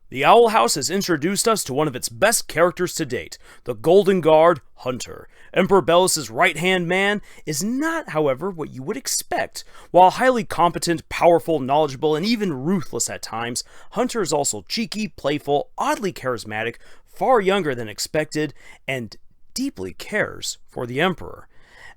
The Owl House has introduced us to one of its best characters to date, the Golden Guard, Hunter. Emperor Bellus's right-hand man is not, however, what you would expect. While highly competent, powerful, knowledgeable, and even ruthless at times, Hunter is also cheeky, playful, oddly charismatic, far younger than expected, and deeply cares for the Emperor.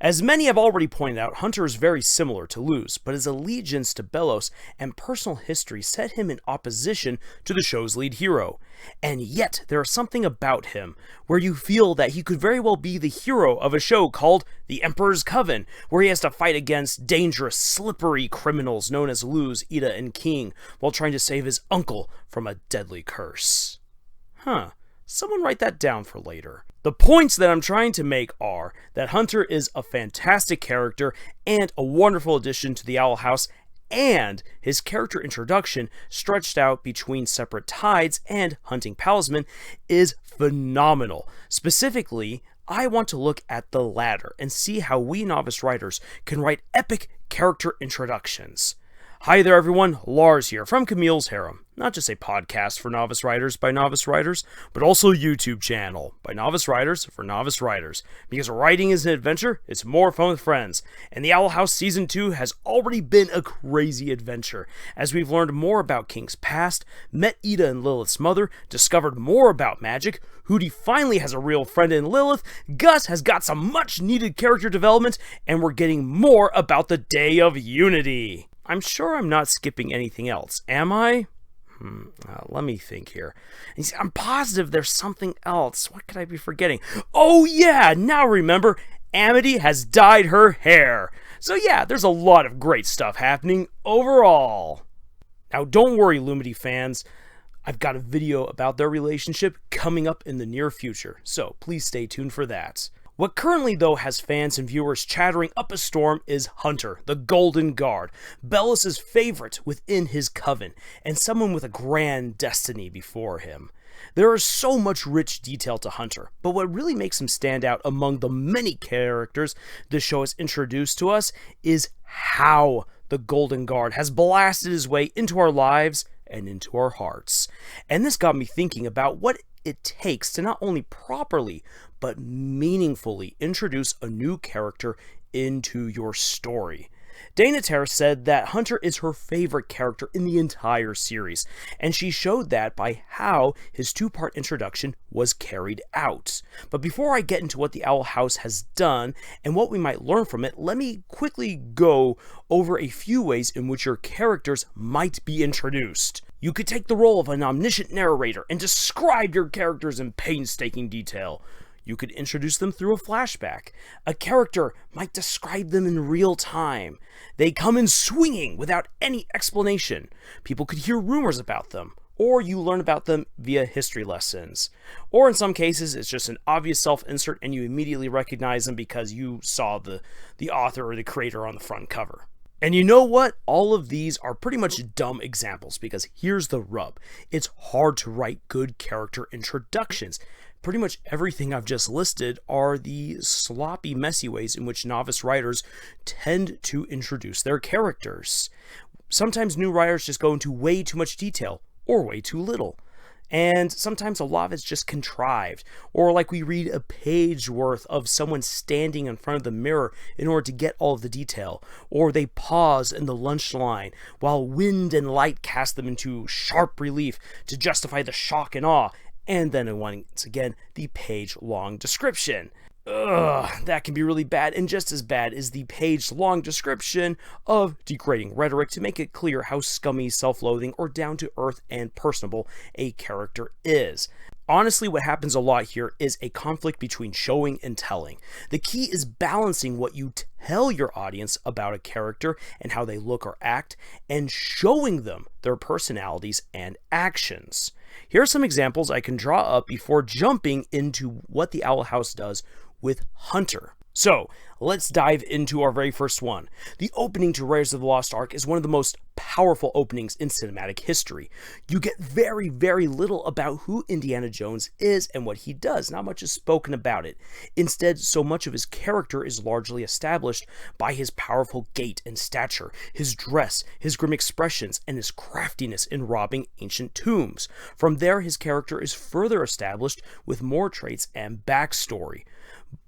As many have already pointed out, Hunter is very similar to Luz, but his allegiance to Bellos and personal history set him in opposition to the show's lead hero. And yet, there is something about him where you feel that he could very well be the hero of a show called The Emperor's Coven, where he has to fight against dangerous, slippery criminals known as Luz, Ida, and King, while trying to save his uncle from a deadly curse. Someone write that down for later. The points that I'm trying to make are that Hunter is a fantastic character and a wonderful addition to the Owl House, and his character introduction, stretched out between separate tides and hunting palisman, is phenomenal. Specifically, I want to look at the latter and see how we novice writers can write epic character introductions. Hi there everyone, Lars here from Camille's Harem. Not just a podcast for novice writers by novice writers, but also a YouTube channel by novice writers for novice writers. Because writing is an adventure, it's more fun with friends. And the Owl House Season 2 has already been a crazy adventure, as we've learned more about King's past, met Ida and Lilith's mother, discovered more about magic, Hooty finally has a real friend in Lilith, Gus has got some much needed character development, and we're getting more about the Day of Unity. I'm sure I'm not skipping anything else, am I? Let me think here. I'm positive there's something else. What could I be forgetting? Oh yeah, now remember, Amity has dyed her hair. So yeah, there's a lot of great stuff happening overall. Now don't worry, Lumity fans. I've got a video about their relationship coming up in the near future, so please stay tuned for that. What currently, though, has fans and viewers chattering up a storm is Hunter, the Golden Guard, Bellus's favorite within his coven, and someone with a grand destiny before him. There is so much rich detail to Hunter, but what really makes him stand out among the many characters the show has introduced to us is how the Golden Guard has blasted his way into our lives and into our hearts. And this got me thinking about what it takes to not only properly, but meaningfully introduce a new character into your story. Dana Terrance said that Hunter is her favorite character in the entire series, and she showed that by how his two-part introduction was carried out. But before I get into what the Owl House has done and what we might learn from it, let me quickly go over a few ways in which your characters might be introduced. You could take the role of an omniscient narrator and describe your characters in painstaking detail. You could introduce them through a flashback. A character might describe them in real time. They come in swinging without any explanation. People could hear rumors about them, or you learn about them via history lessons. Or in some cases, it's just an obvious self-insert and you immediately recognize them because you saw the author or the creator on the front cover. And you know what? All of these are pretty much dumb examples because here's the rub. It's hard to write good character introductions. Pretty much everything I've just listed are the sloppy, messy ways in which novice writers tend to introduce their characters. Sometimes new writers just go into way too much detail, or way too little. And sometimes a lot of it's just contrived, or like we read a page worth of someone standing in front of the mirror in order to get all of the detail, or they pause in the lunch line while wind and light cast them into sharp relief to justify the shock and awe, and then once again, the page-long description. That can be really bad, and just as bad is the page-long description of degrading rhetoric to make it clear how scummy, self-loathing, or down-to-earth and personable a character is. Honestly, what happens a lot here is a conflict between showing and telling. The key is balancing what you tell your audience about a character and how they look or act, and showing them their personalities and actions. Here are some examples I can draw up before jumping into what the Owl House does with Hunter. So, let's dive into our very first one. The opening to Raiders of the Lost Ark is one of the most powerful openings in cinematic history. You get very, very little about who Indiana Jones is and what he does. Not much is spoken about it. Instead, so much of his character is largely established by his powerful gait and stature, his dress, his grim expressions, and his craftiness in robbing ancient tombs. From there, his character is further established with more traits and backstory.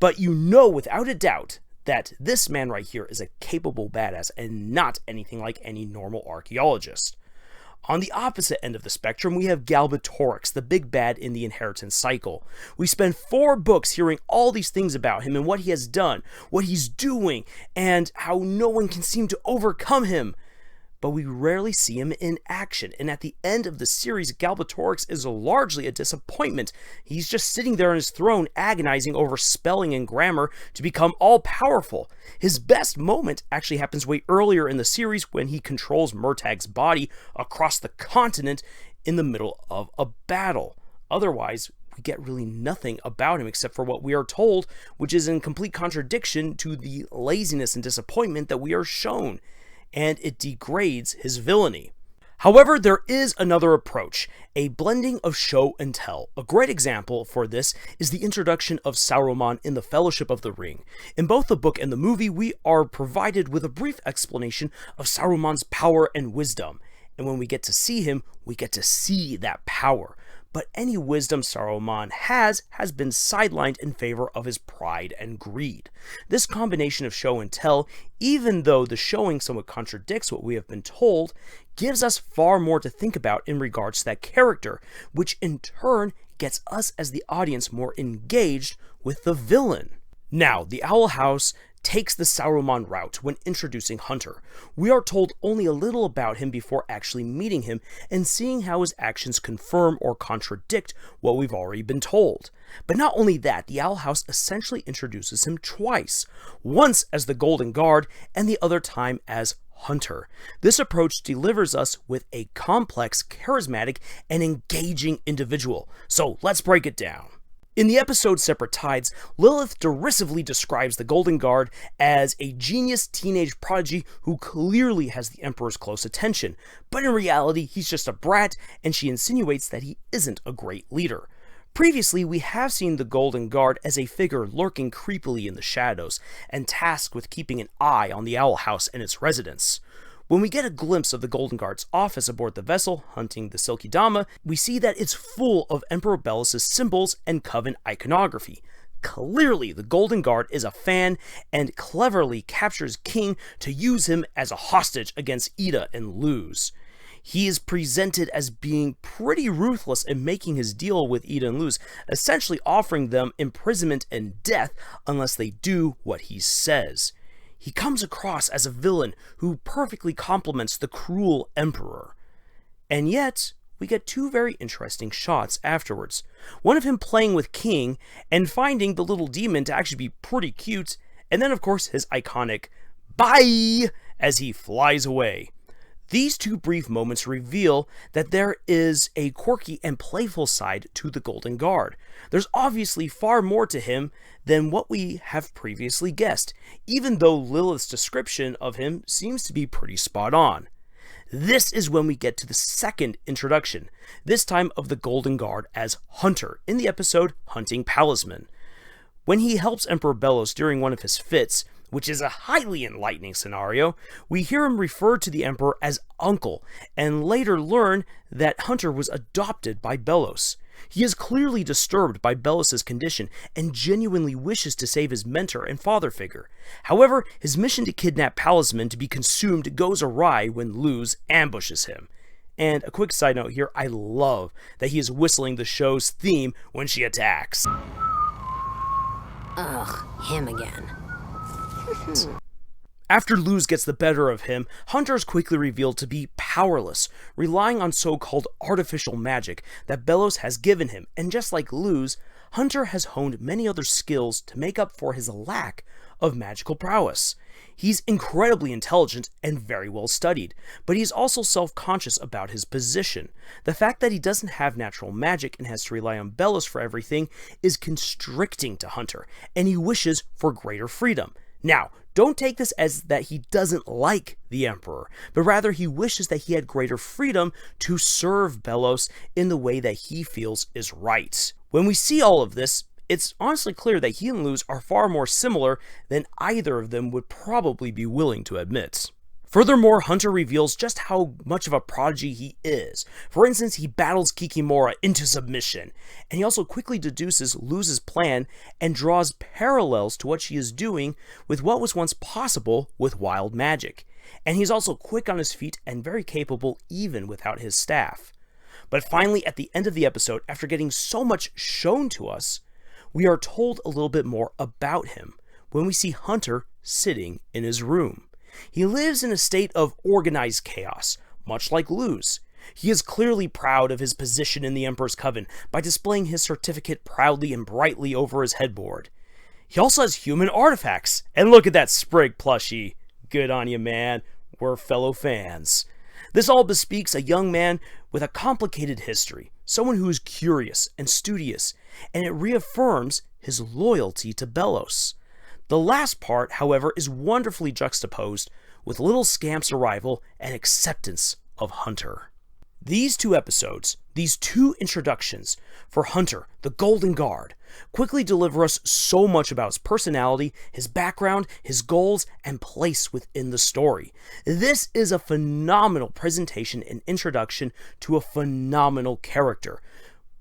But you know without a doubt that this man right here is a capable badass and not anything like any normal archaeologist. On the opposite end of the spectrum, we have Galba Taurix, the big bad in the inheritance cycle. We spend 4 books hearing all these things about him and what he has done, what he's doing, and how no one can seem to overcome him. But we rarely see him in action, and at the end of the series, Galba Taurix is largely a disappointment. He's just sitting there on his throne, agonizing over spelling and grammar to become all-powerful. His best moment actually happens way earlier in the series when he controls Murtag's body across the continent in the middle of a battle. Otherwise, we get really nothing about him except for what we are told, which is in complete contradiction to the laziness and disappointment that we are shown, and it degrades his villainy. However, there is another approach, a blending of show and tell. A great example for this is the introduction of Sauromon in the Fellowship of the Ring. In both the book and the movie, we are provided with a brief explanation of Sauromon's power and wisdom, and when we get to see him, we get to see that power. But any wisdom Sauromon has been sidelined in favor of his pride and greed. This combination of show and tell, even though the showing somewhat contradicts what we have been told, gives us far more to think about in regards to that character, which in turn gets us as the audience more engaged with the villain. Now, the Owl House takes the Sauromon route when introducing Hunter. We are told only a little about him before actually meeting him and seeing how his actions confirm or contradict what we've already been told. But not only that, the Owl House essentially introduces him twice, once as the Golden Guard and the other time as Hunter. This approach delivers us with a complex, charismatic, and engaging individual. So let's break it down. In the episode Separate Tides, Lilith derisively describes the Golden Guard as a genius teenage prodigy who clearly has the Emperor's close attention, but in reality he's just a brat, and she insinuates that he isn't a great leader. Previously, we have seen the Golden Guard as a figure lurking creepily in the shadows, and tasked with keeping an eye on the Owl House and its residents. When we get a glimpse of the Golden Guard's office aboard the vessel hunting the Silky Dama, we see that it's full of Emperor Belus' symbols and Coven iconography. Clearly, the Golden Guard is a fan and cleverly captures King to use him as a hostage against Ida and Luz. He is presented as being pretty ruthless in making his deal with Ida and Luz, essentially offering them imprisonment and death unless they do what he says. He comes across as a villain who perfectly complements the cruel Emperor. And yet, we get 2 very interesting shots afterwards. One of him playing with King and finding the little demon to actually be pretty cute, and then of course his iconic "bye" as he flies away. These 2 brief moments reveal that there is a quirky and playful side to the Golden Guard. There's obviously far more to him than what we have previously guessed, even though Lilith's description of him seems to be pretty spot on. This is when we get to the second introduction, this time of the Golden Guard as Hunter in the episode Hunting Palisman. When he helps Emperor Belus during one of his fits, which is a highly enlightening scenario, we hear him refer to the Emperor as Uncle, and later learn that Hunter was adopted by Belus. He is clearly disturbed by Belus' condition and genuinely wishes to save his mentor and father figure. However, his mission to kidnap Palisman to be consumed goes awry when Luz ambushes him. And a quick side note here, I love that he is whistling the show's theme when she attacks. Ugh, him again. After Luz gets the better of him, Hunter is quickly revealed to be powerless, relying on so-called artificial magic that Belus has given him, and just like Luz, Hunter has honed many other skills to make up for his lack of magical prowess. He's incredibly intelligent and very well studied, but he's also self-conscious about his position. The fact that he doesn't have natural magic and has to rely on Belos for everything is constricting to Hunter, and he wishes for greater freedom. Now, don't take this as that he doesn't like the Emperor, but rather he wishes that he had greater freedom to serve Belos in the way that he feels is right. When we see all of this, it's honestly clear that he and Luz are far more similar than either of them would probably be willing to admit. Furthermore, Hunter reveals just how much of a prodigy he is. For instance, he battles Kikimora into submission, and he also quickly deduces Luz's plan and draws parallels to what she is doing with what was once possible with wild magic. And he's also quick on his feet and very capable even without his staff. But finally, at the end of the episode, after getting so much shown to us, we are told a little bit more about him when we see Hunter sitting in his room. He lives in a state of organized chaos, much like Luz. He is clearly proud of his position in the Emperor's Coven by displaying his certificate proudly and brightly over his headboard. He also has human artifacts, and look at that Sprig plushie. Good on you, man. We're fellow fans. This all bespeaks a young man with a complicated history, someone who is curious and studious, and it reaffirms his loyalty to Belos. The last part, however, is wonderfully juxtaposed with Little Scamp's arrival and acceptance of Hunter. These two episodes, these two introductions for Hunter, the Golden Guard, quickly deliver us so much about his personality, his background, his goals, and place within the story. This is a phenomenal presentation and introduction to a phenomenal character.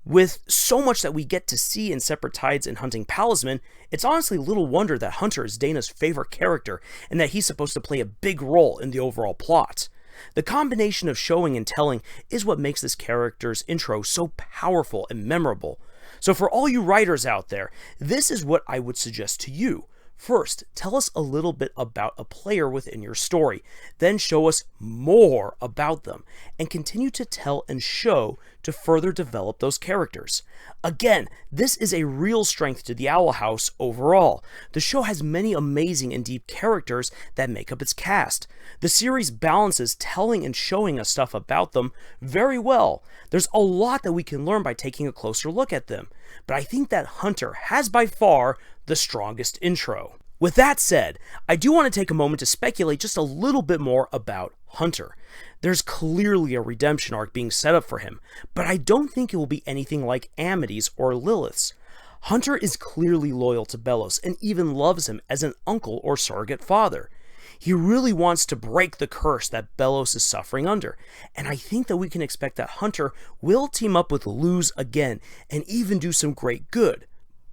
With so much that we get to see in Separate Tides and Hunting Palisman, it's honestly little wonder that Hunter is Dana's favorite character and that he's supposed to play a big role in the overall plot. The combination of showing and telling is what makes this character's intro so powerful and memorable. So for all you writers out there, this is what I would suggest to you. First, tell us a little bit about a player within your story, then show us more about them, and continue to tell and show to further develop those characters. Again, this is a real strength to the Owl House overall. The show has many amazing and deep characters that make up its cast. The series balances telling and showing us stuff about them very well. There's a lot that we can learn by taking a closer look at them, but I think that Hunter has by far the strongest intro. With that said, I do want to take a moment to speculate just a little bit more about Hunter. There's clearly a redemption arc being set up for him, but I don't think it will be anything like Amity's or Lilith's. Hunter is clearly loyal to Belos and even loves him as an uncle or surrogate father. He really wants to break the curse that Belos is suffering under, and I think that we can expect that Hunter will team up with Luz again and even do some great good.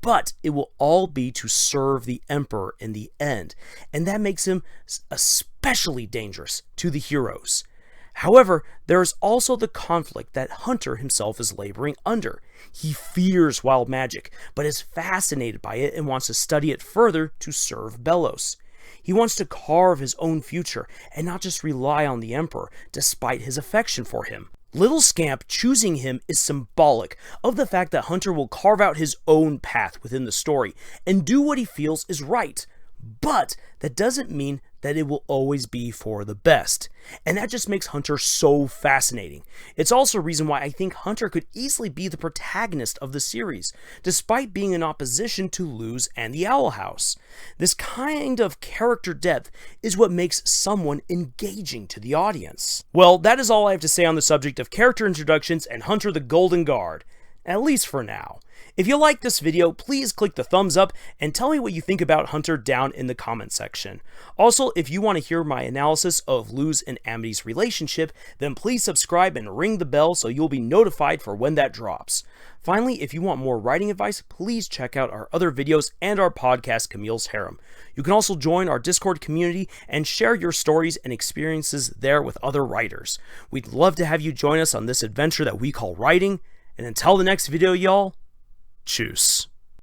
But it will all be to serve the Emperor in the end, and that makes him especially dangerous to the heroes. However, there is also the conflict that Hunter himself is laboring under. He fears wild magic, but is fascinated by it and wants to study it further to serve Belos. He wants to carve his own future and not just rely on the Emperor, despite his affection for him. Little Scamp choosing him is symbolic of the fact that Hunter will carve out his own path within the story and do what he feels is right. But that doesn't mean that it will always be for the best. And that just makes Hunter so fascinating. It's also a reason why I think Hunter could easily be the protagonist of the series, despite being in opposition to Luz and the Owl House. This kind of character depth is what makes someone engaging to the audience. Well, that is all I have to say on the subject of character introductions and Hunter the Golden Guard, at least for now. If you liked this video, please click the thumbs up and tell me what you think about Hunter down in the comment section. Also, if you want to hear my analysis of Luz and Amity's relationship, then please subscribe and ring the bell so you'll be notified for when that drops. Finally, if you want more writing advice, please check out our other videos and our podcast, Camille's Harem. You can also join our Discord community and share your stories and experiences there with other writers. We'd love to have you join us on this adventure that we call writing. And until the next video, y'all, tschüss.